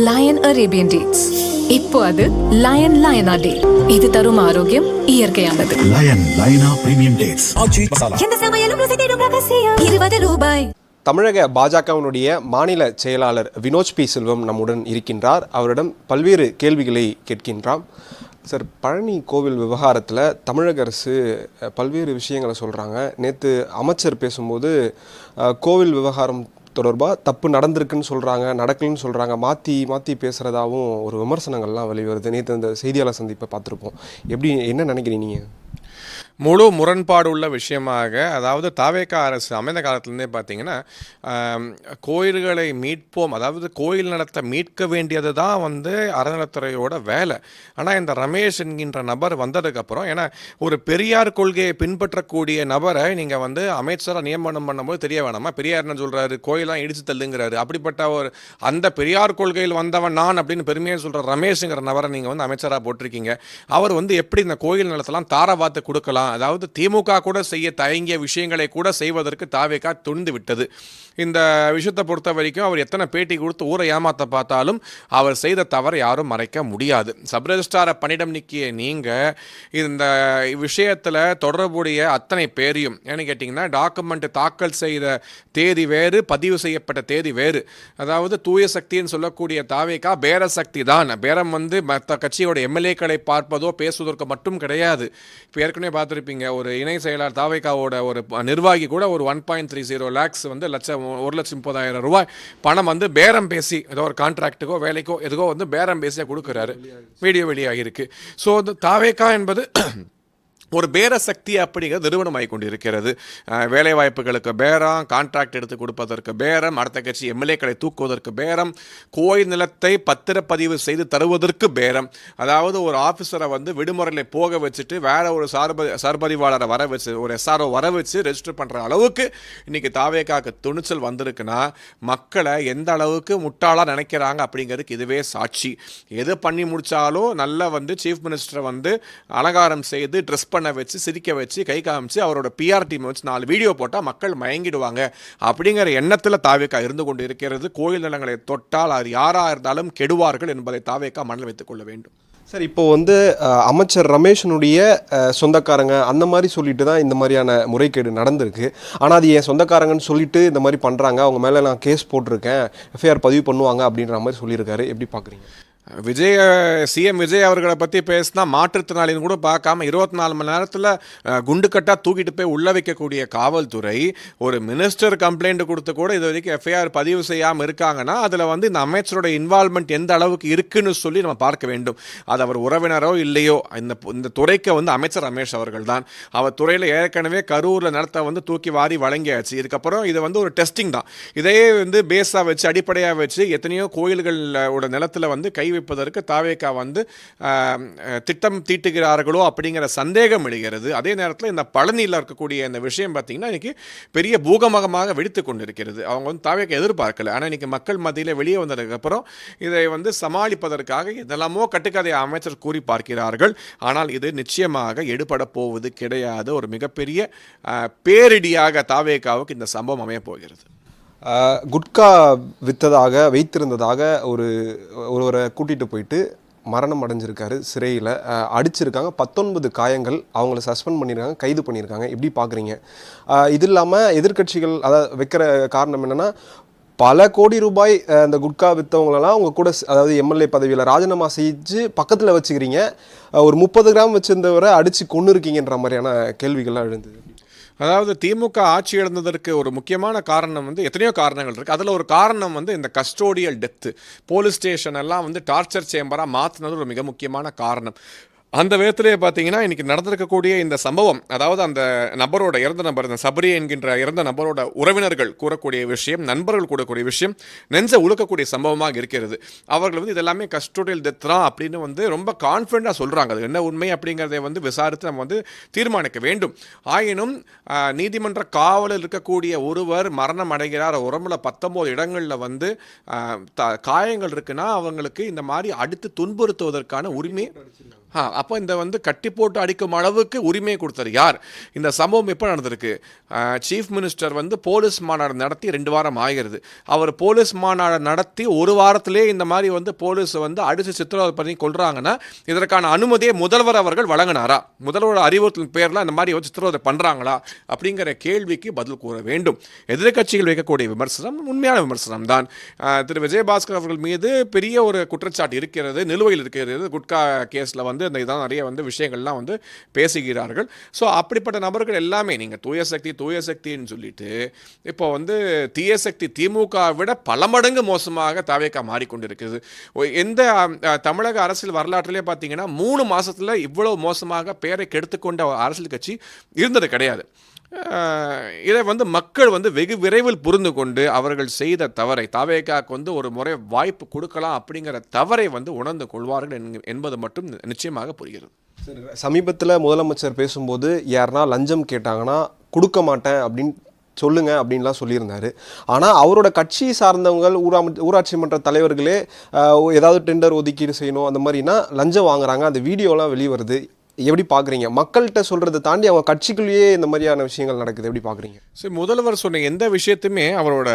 Line Arabian dates. இப்போ அது line லயனா டே. இது தரும் ஆரோக்கியம் இயற்கையானது. லயன் லயனா பிரீமியம் டேட்ஸ். எந்த சமையலும் ருசி தேடும் ரகசியம். ₹20. தமிழக பாஜகவினுடைய மாநில செயலாளர் வினோஜ் பி செல்வம் நம்முடன் இருக்கின்றார். அவரிடம் பல்வேறு கேள்விகளை கேட்கின்றாம். சார், பழனி கோவில் விவகாரத்தில் தமிழக அரசு பல்வேறு விஷயங்களை சொல்கிறாங்க. நேற்று அமைச்சர் பேசும்போது கோவில் விவகாரம் தொடர்பாக தப்பு நடந்திருக்குன்னு சொல்கிறாங்க, நடக்கலன்னு சொல்கிறாங்க, மாற்றி பேசுகிறதாவும் ஒரு விமர்சனங்கள்லாம் வெளிவருது. நேற்று அந்த செய்தியாளர் சந்திப்பை பார்த்துருப்போம். எப்படி, என்ன நினைக்கிறீங்க நீங்கள்? முழு முரண்பாடு உள்ள விஷயமாக, அதாவது தாவேகா அரசு அமைந்த காலத்துலேருந்தே பார்த்தீங்கன்னா கோயில்களை மீட்போம், அதாவது கோயில் நடத்த மீட்க வேண்டியது தான் அறநிலைத்துறையோட வேலை. ஆனால் இந்த ரமேஷ் என்கின்ற நபர் வந்ததுக்கப்புறம், ஏன்னா ஒரு பெரியார் கொள்கையை பின்பற்றக்கூடிய நபரை நீங்கள் அமைச்சராக நியமனம் பண்ணும்போது தெரிய வேணாமா? பெரியார் என்ன சொல்கிறாரு? கோயிலாம் இடிச்சு தள்ளுங்கிறாரு. அப்படிப்பட்ட ஒரு அந்த பெரியார் கொள்கையில் வந்தவன் நான் அப்படின்னு பெருமையாக சொல்கிற ரமேஷுங்கிற நபரை நீங்கள் அமைச்சராக போட்டிருக்கீங்க. அவர் எப்படி இந்த கோயில் நிலத்தெல்லாம் தாரவாத்து கொடுக்கலாம், அதாவது திமுக கூட செய்ய தயங்கிய விஷயங்களை கூட செய்வதற்கு தாவேகா துணிந்து விட்டது. இந்த விஷயத்தை பொறுத்த வரைக்கும் அவர் எத்தனை பேட்டி கொடுத்து ஊரை ஏமாத்த பார்த்தாலும் அவர் செய்த தவறை யாரும் மறைக்க முடியாது. சப் ரெஜிஸ்ட்ராரை பணியிடம் நீக்கிய நீங்கள் இந்த விஷயத்தில் தொடர்புடைய அத்தனை பேரையும், ஏன்னு கேட்டிங்கன்னா, டாக்குமெண்ட் தாக்கல் செய்த தேதி வேறு, பதிவு செய்யப்பட்ட தேதி வேறு. அதாவது தூய சக்தின்னு சொல்லக்கூடிய தாவேகா பேர சக்தி தான். பேரம் மற்ற கட்சியோட எம்எல்ஏக்களை பார்ப்பதோ பேசுவதற்கு மட்டும் கிடையாது. இப்போ ஏற்கனவே பார்த்துருப்பீங்க, ஒரு இணை செயலாளர் தாவேகாவோட ஒரு நிர்வாகி கூட ஒரு 1.30 lakhs ₹1,30,000 பணம் பேரம் பேசி ஏதோ ஒரு கான்ட்ராக்டுக்கோ வேலைக்கோ எதுக்கோ பேரம் பேசியாக கொடுக்குறாரு. வீடியோ வெளியாகிருக்கு. ஸோ தாவேகா என்பது ஒரு பேர சக்தி அப்படிங்கிறது நிறுவனமாகி கொண்டிருக்கிறது. வேலைவாய்ப்புகளுக்கு பேரம், கான்ட்ராக்ட் எடுத்து கொடுப்பதற்கு பேரம், அடுத்த கட்சி எம்எல்ஏக்களை தூக்குவதற்கு பேரம், கோயில் நிலத்தை பத்திரப்பதிவு செய்து தருவதற்கு பேரம். அதாவது ஒரு ஆஃபீஸரை விடுமுறையில் போக வச்சுட்டு வேற ஒரு சர்பதிவாளரை வர வச்சு, ஒரு எஸ்ஆர்ஓ வர வச்சு ரெஜிஸ்டர் பண்ணுற அளவுக்கு இன்றைக்கி தாவேகாக்கு துணிச்சல் வந்திருக்குன்னா மக்களை எந்த அளவுக்கு முட்டாளாக நினைக்கிறாங்க அப்படிங்கிறதுக்கு இதுவே சாட்சி. எது பண்ணி முடித்தாலும் நல்லா சீஃப் மினிஸ்டரை அலங்காரம் செய்து ட்ரெஸ் பண்ண வச்சு, சிரிக்க வச்சு, கை காமிச்சு, அவரோட பிஆர் டீம் வச்சு 4 வீடியோ போட்டால் மக்கள் மயங்கிடுவாங்க அப்படிங்கிற எண்ணத்தில் தாவேகா இருந்து கொண்டு இருக்கிறது. கோயில் நிலங்களை தொட்டால் அது யாராக இருந்தாலும் கெடுவார்கள் என்பதை தாவேகா மனதில் வைத்துக் கொள்ள வேண்டும். சார், இப்போ அமைச்சர் ரமேஷனுடைய சொந்தக்காரங்க அந்த மாதிரி சொல்லிட்டு தான் இந்த மாதிரியான முறைகேடு நடந்திருக்கு. ஆனால் அது என் சொந்தக்காரங்கன்னு சொல்லிட்டு இந்த மாதிரி பண்ணுறாங்க, அவங்க மேலே நான் கேஸ் போட்டிருக்கேன், எஃப்ஐஆர் பதிவு பண்ணுவாங்க அப்படின்ற மாதிரி சொல்லியிருக்காரு. எப்படி பார்க்குறீங்க? சிஎம் விஜய் அவர்களை பற்றி பேசினா மாற்றுத்திறனாளின்னு கூட பார்க்காம 24 மணி நேரத்தில் குண்டுக்கட்டாக தூக்கிட்டு போய் உள்ள வைக்கக்கூடிய காவல்துறை ஒரு மினிஸ்டர் கம்ப்ளைண்ட் கொடுத்து கூட இது வரைக்கும் எஃப்ஐஆர் பதிவு செய்யாமல் இருக்காங்கன்னா அதில் இந்த அமைச்சரோட இன்வால்மெண்ட் எந்த அளவுக்கு இருக்குன்னு சொல்லி நம்ம பார்க்க வேண்டும். அது அவர் உறவினரோ இல்லையோ, இந்த துறைக்கு அமைச்சர் ரமேஷ் அவர்கள் தான். அவர் துறையில் ஏற்கனவே கரூரில் நிலத்தை தூக்கி வாரி வழங்கியாச்சு. இதுக்கப்புறம் இது ஒரு டெஸ்டிங் தான். இதையே பேஸாக வச்சு, அடிப்படையாக வச்சு எத்தனையோ கோயில்களோட நிலத்தில் கை வைப்பதற்கு தாவேகா திட்டம் தீட்டுகிறார்களோ அப்படிங்கிற சந்தேகம் எழுகிறது. அதே நேரத்தில் இந்த பழனியில் இருக்கக்கூடிய இந்த விஷயம் பார்த்தீங்கன்னா இன்னைக்கு பெரிய பூகமகமாக வெடித்து கொண்டிருக்கிறது. அவங்க தாவேகா எதிர்பார்க்கல. ஆனால் இன்னைக்கு மக்கள் மத்தியில் வெளியே வந்ததுக்கப்புறம் இதை சமாளிப்பதற்காக இதெல்லாமோ கட்டுக்கதையை அமைச்சர் கூறி பார்க்கிறார்கள். ஆனால் இது நிச்சயமாக எடுபட போவது கிடையாது. ஒரு மிகப்பெரிய பேரிடியாக தாவேகாவுக்கு இந்த சம்பவம் அமைய போகிறது. குட்கா வைத்திருந்ததாக ஒருவரை கூட்டிகிட்டு போயிட்டு மரணம் அடைஞ்சிருக்காரு. சிறையில் அடிச்சிருக்காங்க. 19 காயங்கள். அவங்கள சஸ்பெண்ட் பண்ணியிருக்காங்க, கைது பண்ணியிருக்காங்க. எப்படி பார்க்குறீங்க? இது இல்லாமல் எதிர்கட்சிகள் வைக்கிற காரணம் என்னென்னா, பல கோடி ரூபாய் அந்த குட்கா விற்றவங்களெல்லாம் அவங்க கூட, அதாவது எம்எல்ஏ பதவியில் ராஜினாமா செஞ்சு பக்கத்தில் வச்சுக்கிறீங்க, ஒரு 30 கிராம் வச்சுருந்தவரை அடித்து கொண்டு இருக்கீங்கன்ற மாதிரியான கேள்விகள்லாம் எழுந்தது. அதாவது திமுக ஆட்சி இழந்ததற்கு ஒரு முக்கியமான காரணம் எத்தனையோ காரணங்கள் இருக்குது. அதில் ஒரு காரணம் இந்த கஸ்டோடியல் டெத்து, போலீஸ் ஸ்டேஷன் எல்லாம் டார்ச்சர் சேம்பராக மாற்றினது ஒரு மிக முக்கியமான காரணம். அந்த விதத்திலே பார்த்தீங்கன்னா இன்றைக்கி நடந்திருக்கக்கூடிய இந்த சம்பவம், அதாவது அந்த நபரோட இறந்த நபர், இந்த சபரி என்கின்ற இறந்த நபரோட உறவினர்கள் கூறக்கூடிய விஷயம், நண்பர்கள் கூறக்கூடிய விஷயம் நெஞ்ச உழுக்கக்கூடிய சம்பவமாக இருக்கிறது. அவர்கள் இதெல்லாமே கஸ்டோடியல் டெத் தான் அப்படின்னு ரொம்ப கான்ஃபிடண்டாக சொல்கிறாங்க. அது என்ன உண்மை அப்படிங்கிறத விசாரித்து நம்ம தீர்மானிக்க வேண்டும். ஆயினும் நீதிமன்ற காவலில் இருக்கக்கூடிய ஒருவர் மரணம் அடைகிறார். உடம்புல 19 இடங்களில் காயங்கள் இருக்குன்னா அவங்களுக்கு இந்த மாதிரி அடுத்து துன்புறுத்துவதற்கான உரிமை அப்போ இந்த வந்து கட்டி போட்டு அடிக்கும் அளவுக்கு உரிமையை கொடுத்தாரு யார்? இந்த சம்பவம் எப்போ நடந்திருக்கு? சீஃப் மினிஸ்டர் வந்து போலீஸ் மாநாடு நடத்தி 2 வாரம் ஆகிறது. அவர் போலீஸ் மாநாடு நடத்தி 1 வாரத்திலே இந்த மாதிரி வந்து போலீஸை வந்து அடித்து சித்திரவதை பண்ணி கொள்றாங்கன்னா இதற்கான அனுமதியை முதல்வர் அவர்கள் வழங்கினாரா? முதல்வர் அறிவுறுத்தல் பேரில் இந்த மாதிரி வந்து சித்திரவதை பண்ணுறாங்களா அப்படிங்கிற கேள்விக்கு பதில் கூற வேண்டும். எதிர்க்கட்சிகள் வைக்கக்கூடிய விமர்சனம் உண்மையான விமர்சனம் தான். திரு விஜயபாஸ்கர் அவர்கள் மீது பெரிய ஒரு குற்றச்சாட்டு இருக்கிறது, நிலுவையில் இருக்கிறது. குட்கா கேஸில் வந்து இந்த இதான் நிறைய வந்து விஷயங்கள்லாம் வந்து பேசுகிறார்கள். ஸோ அப்படிப்பட்ட நபர்கள் எல்லாமே நீங்கள் தூய சக்தின்னு சொல்லிட்டு இப்போ வந்து தீய சக்தி திமுக விட பல மடங்கு மோசமாக தாவேகா மாறிக்கொண்டிருக்குது. எந்த தமிழக அரசியல் வரலாற்றிலே பார்த்தீங்கன்னா 3 மாசத்துல இவ்வளவு மோசமாக பெயரை கெடுத்துக்கொண்ட அரசியல் கட்சி இருந்தது கிடையாது. இதை வந்து மக்கள் வந்து வெகு விரைவில் புரிந்து கொண்டு அவர்கள் செய்த தவறை தாவேகாக்கு வந்து ஒரு முறை வாய்ப்பு கொடுக்கலாம் அப்படிங்கிற தவறை வந்து உணர்ந்து கொள்வார்கள் என்பது மட்டும் நிச்சயமாக புரிகிறது. சமீபத்தில் முதலமைச்சர் பேசும்போது யாருன்னா லஞ்சம் கேட்டாங்கன்னா கொடுக்க மாட்டேன் அப்படின்னு சொல்லுங்க அப்படின்லாம் சொல்லியிருந்தாரு. ஆனால் அவரோட கட்சி சார்ந்தவங்க ஊராட்சி மன்ற தலைவர்களே ஏதாவது டெண்டர் ஒதுக்கீடு செய்யணும் அந்த மாதிரினா லஞ்சம் வாங்குறாங்க, அந்த வீடியோலாம் வெளியே வருது. எப்படி பார்க்குறீங்க? மக்கள்கிட்ட சொல்கிறத தாண்டி அவங்க கட்சிக்குள்ளேயே இந்த மாதிரியான விஷயங்கள் நடக்குது, எப்படி பார்க்குறீங்க? சரி, முதல்வர் சொன்ன எந்த விஷயத்தையுமே அவரோட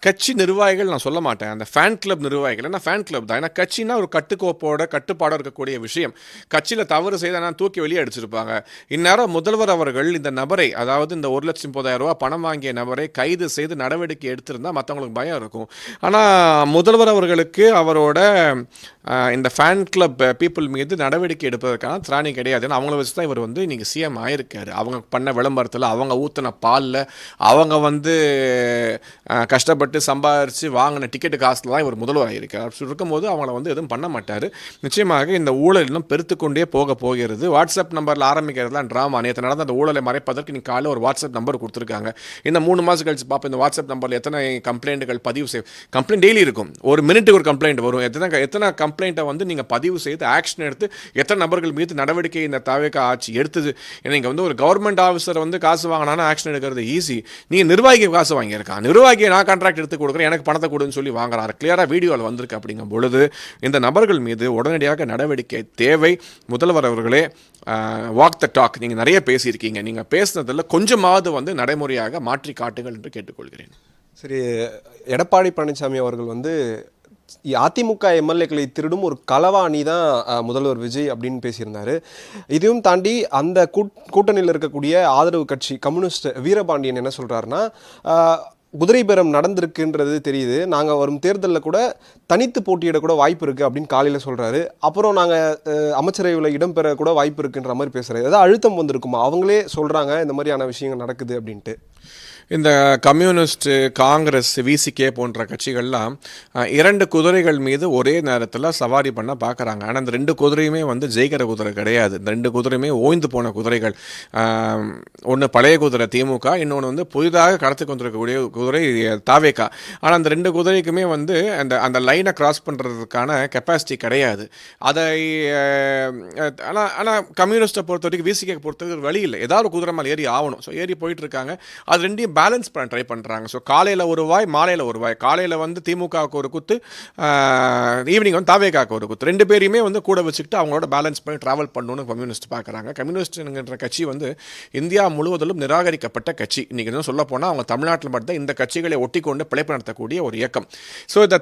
கட்சி நிர்வாகிகள் நான் சொல்ல மாட்டேன், அந்த ஃபேன் கிளப் நிர்வாகிகள். ஏன்னா ஃபேன் கிளப் தான். ஏன்னா கட்சினா ஒரு கட்டுப்பாடோட இருக்கக்கூடிய விஷயம். கட்சியில் தவறு செய்தால் தூக்கி வெளியே அடிச்சிருப்பாங்க. இந்நேரம் முதல்வர் அவர்கள் இந்த நபரை, அதாவது இந்த 1,30,000 ரூபா பணம் வாங்கிய நபரை கைது செய்து நடவடிக்கை எடுத்திருந்தால் மற்றவங்களுக்கு பயம் இருக்கும். ஆனால் முதல்வர் அவர்களுக்கு அவரோட இந்த ஃபேன் கிளப் பீப்புள் மீது நடவடிக்கை எடுப்பதற்கான திராணி கிடையாது. ஏன்னா அவங்கள வச்சு தான் இவர் வந்து இன்றைக்கி சிஎம் ஆயிருக்காரு. அவங்க பண்ண விளம்பரத்தில், அவங்க ஊற்றின பாலில், அவங்க வந்து கஷ்டப்பட்டு சம்பாதிச்சு வாங்கின டிக்கெட்டு காசில் தான் இவர் முதல்வர் ஆகியிருக்கார். அப்படி இருக்கும்போது அவங்கள வந்து எதுவும் பண்ண மாட்டார். நிச்சயமாக இந்த ஊழல் இன்னும் பெருத்துக்கொண்டே போகிறது. வாட்ஸ்அப் நம்பரில் ஆரம்பிக்கிறதுலாம் ட்ராமா. நேற்று நடந்த அந்த ஊழலை மறைப்பதற்கு நீங்கள் காலையில் ஒரு வாட்ஸ்அப் நம்பர் கொடுத்துருக்காங்க. இந்த 3 மாதம் கழிச்சு பார்ப்போம் இந்த வாட்ஸ்அப் நம்பரில் எத்தனை கம்ப்ளைண்ட்டுகள் பதிவு செய்யும். கம்ப்ளைண்ட் டெய்லி இருக்கும், ஒரு மினிட்டுக்கு ஒரு கம்ப்ளைண்ட் வரும். எத்தனை கம்ப்ளைண்ட்டை வந்து நீங்கள் பதிவு செய்து ஆக்ஷன் எடுத்து எத்தனை நபர்கள் மீது நடவடிக்கை இந்த தாவேகா ஆட்சி எடுத்தது. நீங்கள் வந்து ஒரு கவர்மெண்ட் ஆஃபீஸர் வந்து காசு வாங்கினாலும் ஆக்ஷன் எடுக்கிறது ஈஸி. நீங்கள் நிர்வாகி காசு வாங்கியிருக்கான், நிர்வாகியை நான் கான்ட்ராக்ட் எடுத்து கொடுக்குறேன், எனக்கு பணத்தை கொடுன்னு சொல்லி வாங்குறாரு. கிளியராக வீடியோவில் வந்திருக்கு. அப்படிங்கும் பொழுது இந்த நபர்கள் மீது உடனடியாக நடவடிக்கை தேவை. முதல்வர் அவர்களே, வாக் த டாக். நீங்கள் நிறைய பேசியிருக்கீங்க, நீங்கள் பேசுனதில் கொஞ்சமாவது வந்து நடைமுறையாக மாற்றி காட்டுங்கள் என்று கேட்டுக்கொள்கிறேன். சரி, எடப்பாடி பழனிசாமி அவர்கள் வந்து அதிமுக எம்எல்ஏக்களை திருடும் ஒரு களவாணி தான் முதல்வர் விஜய் அப்படின்னு பேசியிருந்தாரு. இதையும் தாண்டி அந்த கூட்டணியில் இருக்கக்கூடிய ஆதரவு கட்சி கம்யூனிஸ்ட் வீரபாண்டியன் என்ன சொல்கிறாருன்னா, குதிரை பேரம் நடந்திருக்குன்றது தெரியுது, நாங்கள் வரும் தேர்தலில் கூட தனித்து போட்டியிட கூட வாய்ப்பு இருக்குது அப்படின்னு காலையில் சொல்கிறாரு. அப்புறம் நாங்கள் அமைச்சரவையில் இடம்பெற கூட வாய்ப்பு இருக்குன்ற மாதிரி பேசுகிறாரு. ஏதாவது அழுத்தம் வந்திருக்குமா? அவங்களே சொல்கிறாங்க இந்த மாதிரியான விஷயங்கள் நடக்குது அப்படின்ட்டு. இந்த கம்யூனிஸ்ட், காங்கிரஸ், விசிகே போன்ற கட்சிகள்லாம் 2 குதிரைகள் மீது ஒரே நேரத்தில் சவாரி பண்ண பார்க்குறாங்க. ஆனால் இந்த 2 குதிரையுமே வந்து ஜெயிக்கிற குதிரை கிடையாது. இந்த 2 குதிரையுமே ஓய்ந்து போன குதிரைகள். ஒன்று பழைய குதிரை திமுக, இன்னொன்று வந்து புதிதாக கடத்து கொண்டிருக்கக்கூடிய குதிரை தாவேகா. ஆனால் அந்த 2 குதிரைக்குமே வந்து அந்த லைனை கிராஸ் பண்ணுறதுக்கான கெப்பாசிட்டி கிடையாது. அதை ஆனால் கம்யூனிஸ்ட்டை பொறுத்த வரைக்கும், விசிகே பொறுத்த வரைக்கும் வழி இல்லை, ஏதாவது ஒரு குதிரை மேலே ஏறி ஆகணும். ஸோ ஏறி போயிட்டு இருக்காங்க. அது ரெண்டையும் பேலன்ஸ் பண்ண ட்ரை பண்ணுறாங்க. ஸோ காலையில் ஒரு வாய், மாலையில் ஒரு வாய். காலையில் வந்து திமுகவுக்கு ஒரு குத்து, ஈவினிங் வந்து தாவேகாவுக்கு ஒரு குத்து. 2 பேரையுமே வந்து கூட வச்சுக்கிட்டு அவங்களோட பேலன்ஸ் பண்ணி ட்ராவல் பண்ணணும்னு கம்யூனிஸ்ட் பார்க்குறாங்க. கம்யூனிஸ்ட்ங்கிற கட்சி வந்து இந்தியா முழுவதிலும் நிராகரிக்கப்பட்ட கட்சி. இன்றைக்கி எதுவும் சொல்ல போனால் அவங்க தமிழ்நாட்டில் மட்டும் இந்த கட்சிகளை ஒட்டி கொண்டு பிழைப்பு நடத்தக்கூடிய ஒரு இயக்கம். ஸோ இந்த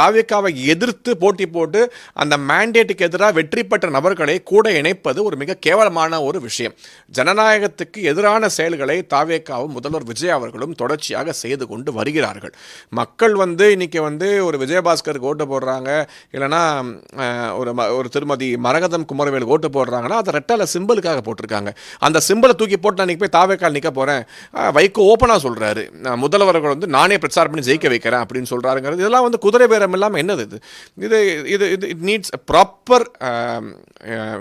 தாவேகாவை எதிர்த்து போட்டி போட்டு அந்த மேண்டேட்டுக்கு எதிராக வெற்றி பெற்ற நபர்களை கூட இணைப்பது ஒரு மிக கேவலமான ஒரு விஷயம். ஜனநாயகத்துக்கு எதிரான செயல்களை தாவேகாவும் முதல்வர் விஜய் அவர்களும் தொடர்ச்சியாக செய்து கொண்டு வருகிறார்கள். மக்கள் வந்து இன்னைக்கு வந்து ஒரு விஜயபாஸ்கருக்கு ஓட்டு போடுறாங்க, இல்லைனா ஒரு திருமதி மரகதம் குமரவேலுக்கு ஓட்டு போடுறாங்கன்னா அதை ரெட்டால சிம்பிளுக்காக போட்டிருக்காங்க. அந்த சிம்பிளை தூக்கி போட்டு நான் போய் தாவேகால் நிற்க போகிறேன், வைகோ ஓப்பனாக சொல்கிறாரு, முதல்வர்கள் வந்து நானே பிரச்சாரம் பண்ணி ஜெயிக்க வைக்கிறேன் அப்படின்னு சொல்கிறாருங்கிறது. இதெல்லாம் வந்து குதிரை பேரம் இல்லாமல் என்னது இது? இது நீட்ஸ் ப்ராப்பர்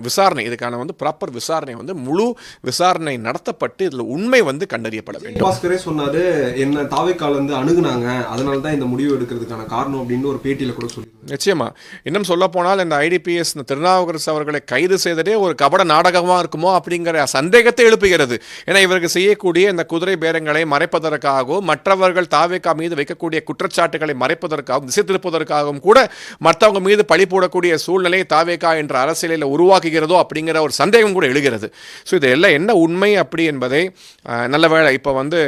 விசாரணை. இதுக்கான வந்து ப்ராப்பர் விசாரணை வந்து முழு விசாரணை நடத்தப்பட்டு இதில் உண்மை வந்து கண்டறியப்பட செய்யப்பட வேண்டும். பாஸ்கரே சொன்னாரு, என்ன தாவேக்கால இருந்து அணுகுனாங்க, அதனால தான் இந்த முடிவு எடுக்கிறதுக்கான காரணம் அப்படின்னு ஒரு பேட்டியில கூட சொல்லி. நிச்சயமா. இன்னும் சொல்ல போனால் இந்த ஐடிபிஎஸ் திருநாவுக்கரசு அவர்களை கைது செய்ததே ஒரு கபட நாடகமாக இருக்குமோ அப்படிங்கிற சந்தேகத்தை எழுப்புகிறது. ஏன்னா இவருக்கு செய்யக்கூடிய இந்த குதிரை பேரங்களை மறைப்பதற்காகவும் மற்றவர்கள் தாவேக்கா மீது வைக்கக்கூடிய குற்றச்சாட்டுகளை மறைப்பதற்காகவும் திசை திருப்பதற்காகவும் கூட மற்றவங்க மீது பழி போடக்கூடிய சூழ்நிலை தாவேக்கா என்ற அரசியலில் உருவாக்குகிறதோ அப்படிங்கிற ஒரு சந்தேகம் கூட எழுகிறது. ஸோ இதெல்லாம் என்ன உண்மை அப்படி என்பதை நல்ல வேளை இப்போ வந்து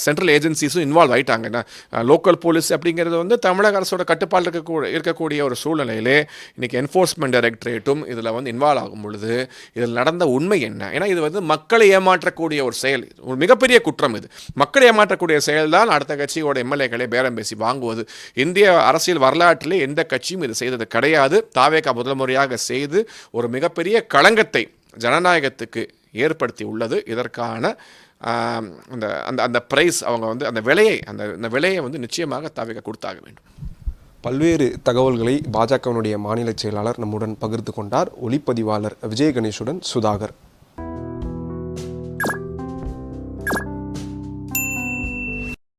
சென்ட்ரல் ஏஜென்சிஸும் இன்வால்வ் ஆகிட்டாங்க. லோக்கல் போலீஸ் அப்படிங்கிறது வந்து தமிழக அரசோட கட்டுப்பாடு இருக்கக்கூடிய ஒரு சூழ்நிலையிலே இன்னைக்கு என்ஃபோர்ஸ்மெண்ட் டைரக்டரேட்டும் இதில் வந்து இன்வால்வ் ஆகும் பொழுது இதில் நடந்த உண்மை என்ன? ஏன்னா இது வந்து மக்களை ஏமாற்றக்கூடிய ஒரு செயல், ஒரு மிகப்பெரிய குற்றம். இது மக்களை ஏமாற்றக்கூடிய செயல் தான் அடுத்த கட்சியோட எம்எல்ஏக்களை பேரம் பேசி வாங்குவது. இந்திய அரசியல் வரலாற்றிலே எந்த கட்சியும் இது செய்தது கிடையாது. தாவேகா முதல் முறையாக செய்து ஒரு மிகப்பெரிய களங்கத்தை ஜனநாயகத்துக்கு ஏற்படுத்தி உள்ளது. இதற்கான அந்த பிரைஸ் அவங்க வந்து அந்த விலையை வந்து நிச்சயமாக தாவேகா கொடுத்தாக வேண்டும். பல்வேறு தகவல்களை பாஜகவினுடைய மாநில செயலாளர் நம்முடன் பகிர்ந்து கொண்டார். ஒளிப்பதிவாளர் விஜய் கணேஷுடன் சுதாகர்.